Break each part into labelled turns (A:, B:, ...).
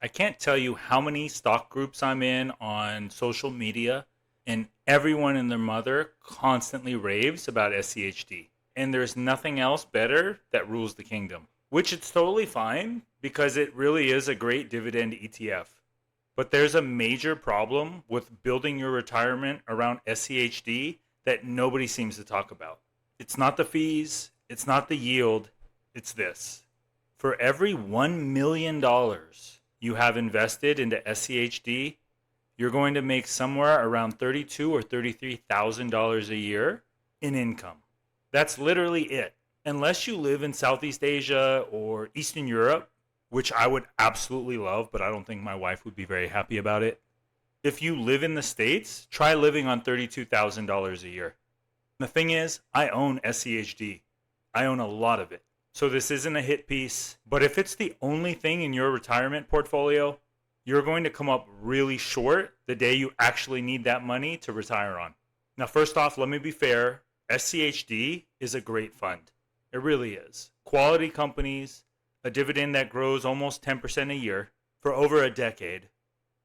A: I can't tell you how many stock groups I'm in on social media, and everyone and their mother constantly raves about SCHD. And there's nothing else better that rules the kingdom, which it's totally fine because it really is a great dividend ETF. But there's a major problem with building your retirement around SCHD that nobody seems to talk about. It's not the fees, it's not the yield, it's this. For every $1 million you have invested into SCHD, you're going to make somewhere around $32,000 or $33,000 a year in income. That's literally it. Unless you live in Southeast Asia or Eastern Europe, which I would absolutely love, but I don't think my wife would be very happy about it. If you live in the States, try living on $32,000 a year. The thing is, I own SCHD. I own a lot of it. So this isn't a hit piece, but if it's the only thing in your retirement portfolio, you're going to come up really short the day you actually need that money to retire on. Now, first off, let me be fair. SCHD is a great fund. It really is. Quality companies, a dividend that grows almost 10% a year for over a decade,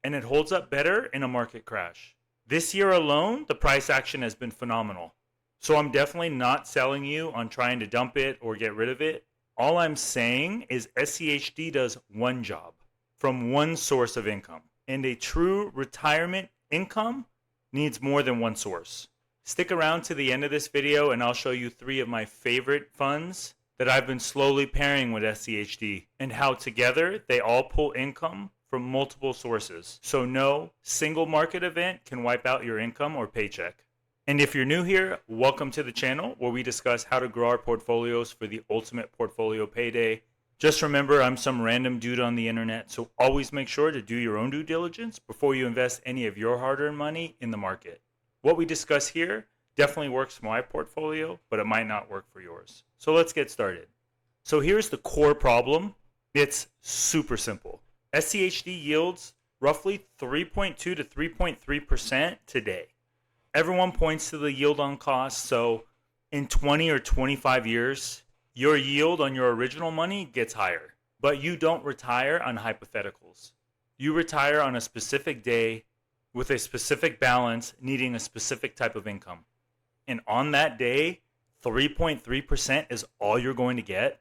A: and it holds up better in a market crash. This year alone, the price action has been phenomenal. So I'm definitely not selling you on trying to dump it or get rid of it. All I'm saying is SCHD does one job from one source of income. And a true retirement income needs more than one source. Stick around to the end of this video and I'll show you 3 of my favorite funds that I've been slowly pairing with SCHD and how together they all pull income from multiple sources. So no single market event can wipe out your income or paycheck. And if you're new here, welcome to the channel where we discuss how to grow our portfolios for the ultimate portfolio payday. Just remember, I'm some random dude on the internet, so always make sure to do your own due diligence before you invest any of your hard-earned money in the market. What we discuss here definitely works for my portfolio, but it might not work for yours. So let's get started. So here's the core problem. It's super simple. SCHD yields roughly 3.2 to 3.3% today. Everyone points to the yield on cost, so in 20 or 25 years, your yield on your original money gets higher. But you don't retire on hypotheticals. You retire on a specific day with a specific balance needing a specific type of income. And on that day, 3.3% is all you're going to get.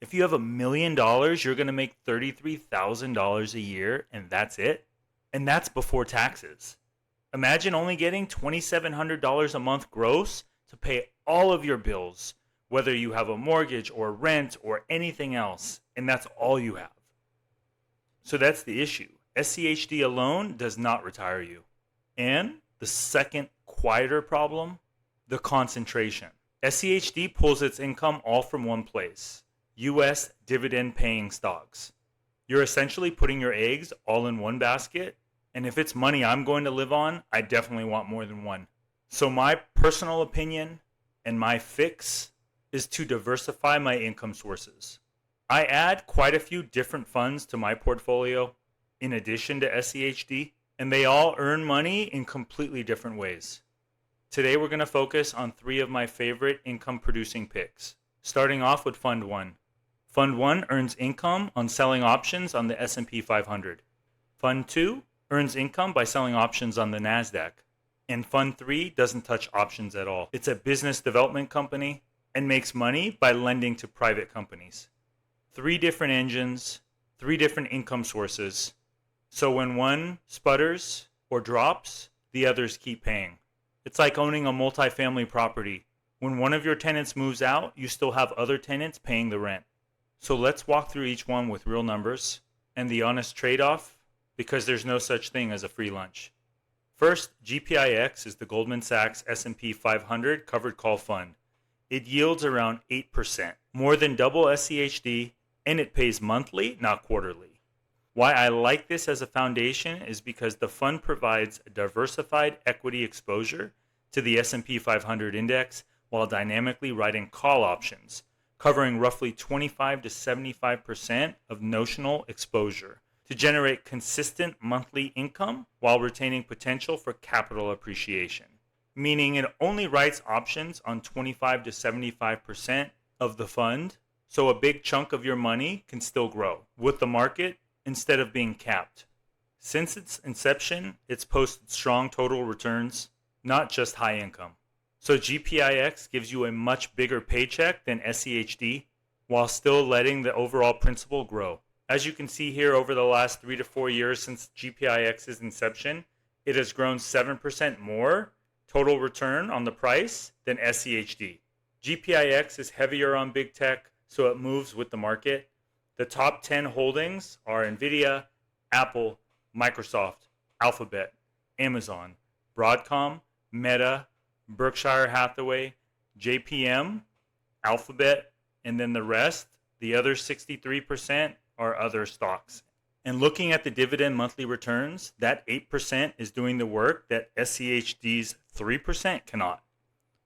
A: If you have $1 million, you're going to make $33,000 a year, and that's it. And that's before taxes. Imagine only getting $2,700 a month gross to pay all of your bills, whether you have a mortgage or rent or anything else, and that's all you have. So that's the issue. SCHD alone does not retire you. And the second, quieter problem, the concentration. SCHD pulls its income all from one place, US dividend paying stocks. You're essentially putting your eggs all in one basket. And if it's money I'm going to live on, I definitely want more than one. So my personal opinion and my fix is to diversify my income sources. I add quite a few different funds to my portfolio in addition to SCHD, and they all earn money in completely different ways. Today we're going to focus on 3 of my favorite income producing picks, starting off with Fund 1. Fund 1 earns income on selling options on the S&P 500. Fund 2 earns income by selling options on the NASDAQ. And Fund 3 doesn't touch options at all. It's a business development company and makes money by lending to private companies. 3 different engines, 3 different income sources. So when one sputters or drops, the others keep paying. It's like owning a multifamily property. When one of your tenants moves out, you still have other tenants paying the rent. So let's walk through each one with real numbers and the honest trade-off, because there's no such thing as a free lunch. First, GPIX is the Goldman Sachs S&P 500 covered call fund. It yields around 8%, more than double SCHD, and it pays monthly, not quarterly. Why I like this as a foundation is because the fund provides a diversified equity exposure to the S&P 500 index while dynamically writing call options, covering roughly 25 to 75% of notional exposure, to generate consistent monthly income while retaining potential for capital appreciation. Meaning it only writes options on 25 to 75% of the fund, so a big chunk of your money can still grow. With the market, instead of being capped. Since its inception, it's posted strong total returns, not just high income. So GPIX gives you a much bigger paycheck than SCHD while still letting the overall principal grow. As you can see here, over the last 3 to 4 years since GPIX's inception, it has grown 7% more total return on the price than SCHD. GPIX is heavier on big tech, so it moves with the market. The top 10 holdings are NVIDIA, Apple, Microsoft, Alphabet, Amazon, Broadcom, Meta, Berkshire Hathaway, JPM, Alphabet, and then the rest, the other 63%, are other stocks. And looking at the dividend monthly returns, that 8% is doing the work that SCHD's 3% cannot,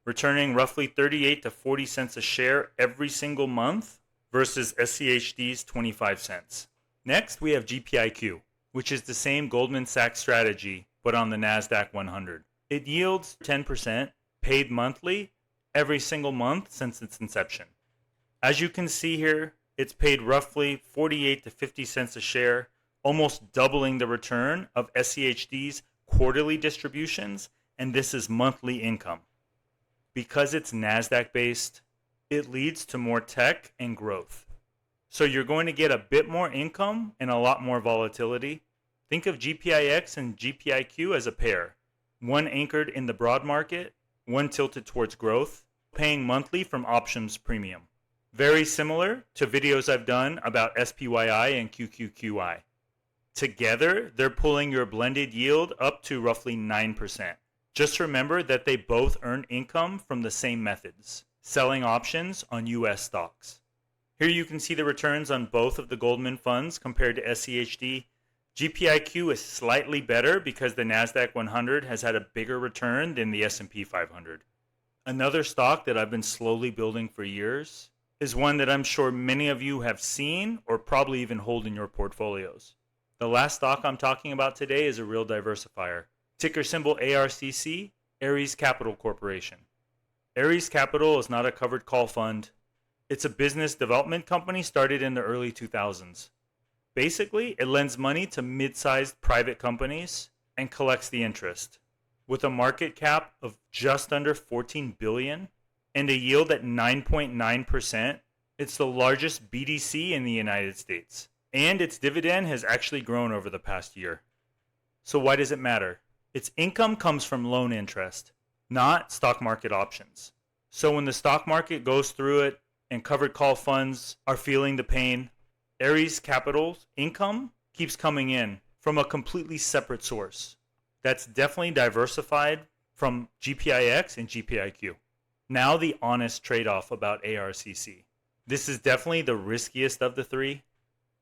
A: returning roughly 38 to 40 cents a share every single month versus SCHD's 25 cents. Next, we have GPIQ, which is the same Goldman Sachs strategy, but on the NASDAQ 100. It yields 10% paid monthly every single month since its inception. As you can see here, it's paid roughly 48 to 50 cents a share, almost doubling the return of SCHD's quarterly distributions, and this is monthly income. Because it's NASDAQ based, it leads to more tech and growth. So you're going to get a bit more income and a lot more volatility. Think of GPIX and GPIQ as a pair, one anchored in the broad market, one tilted towards growth, paying monthly from options premium. Very similar to videos I've done about SPYI and QQQI. Together, they're pulling your blended yield up to roughly 9%. Just remember that they both earn income from the same methods, selling options on US stocks. Here you can see the returns on both of the Goldman funds compared to SCHD. GPIQ is slightly better because the NASDAQ 100 has had a bigger return than the S&P 500. Another stock that I've been slowly building for years is one that I'm sure many of you have seen or probably even hold in your portfolios. The last stock I'm talking about today is a real diversifier. Ticker symbol ARCC, Ares Capital Corporation. Ares Capital is not a covered call fund. It's a business development company started in the early 2000s. Basically, it lends money to mid-sized private companies and collects the interest. With a market cap of just under $14 billion and a yield at 9.9%, it's the largest BDC in the United States. And its dividend has actually grown over the past year. So why does it matter? Its income comes from loan interest, not stock market options. So when the stock market goes through it and covered call funds are feeling the pain, Ares Capital's income keeps coming in from a completely separate source. That's definitely diversified from GPIX and GPIQ. Now the honest trade-off about ARCC. This is definitely the riskiest of the three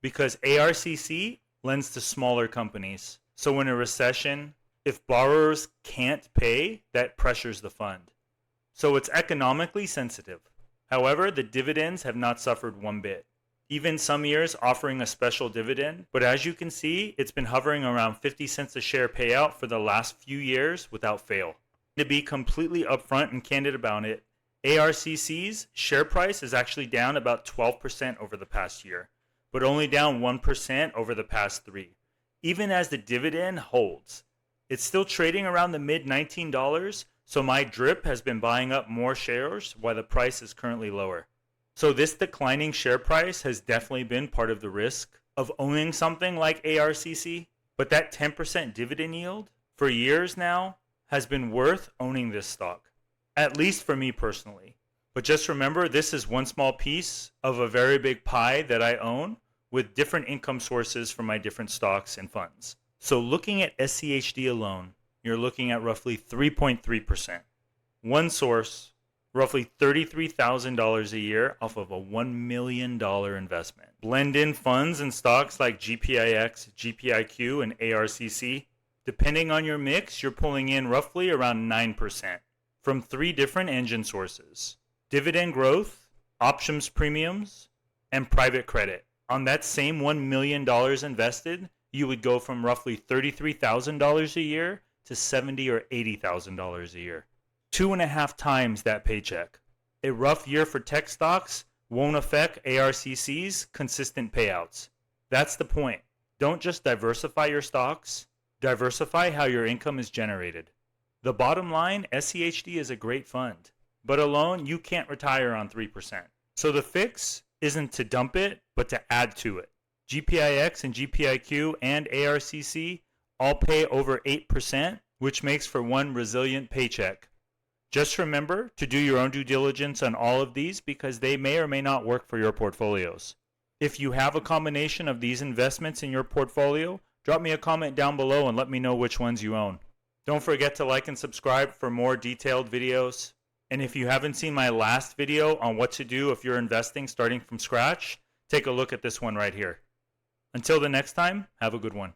A: because ARCC lends to smaller companies. So in a recession, if borrowers can't pay, that pressures the fund. So it's economically sensitive. However, the dividends have not suffered one bit. Even some years offering a special dividend, but as you can see, it's been hovering around 50 cents a share payout for the last few years without fail. To be completely upfront and candid about it, ARCC's share price is actually down about 12% over the past year, but only down 1% over the past 3. Even as the dividend holds, it's still trading around the mid $19, so my drip has been buying up more shares while the price is currently lower. So this declining share price has definitely been part of the risk of owning something like ARCC, but that 10% dividend yield for years now has been worth owning this stock, at least for me personally. But just remember, this is one small piece of a very big pie that I own with different income sources from my different stocks and funds. So looking at SCHD alone, you're looking at roughly 3.3%. One source, roughly $33,000 a year off of a $1 million investment. Blend in funds and stocks like GPIX, GPIQ, and ARCC. Depending on your mix, you're pulling in roughly around 9% from 3 different engine sources: dividend growth, options premiums, and private credit. On that same $1 million invested, you would go from roughly $33,000 a year to $70,000 or $80,000 a year. 2.5 times that paycheck. A rough year for tech stocks won't affect ARCC's consistent payouts. That's the point. Don't just diversify your stocks, diversify how your income is generated. The bottom line, SCHD is a great fund, but alone you can't retire on 3%. So the fix isn't to dump it, but to add to it. GPIX and GPIQ and ARCC all pay over 8%, which makes for one resilient paycheck. Just remember to do your own due diligence on all of these because they may or may not work for your portfolios. If you have a combination of these investments in your portfolio, drop me a comment down below and let me know which ones you own. Don't forget to like and subscribe for more detailed videos. And if you haven't seen my last video on what to do if you're investing starting from scratch, take a look at this one right here. Until the next time, have a good one.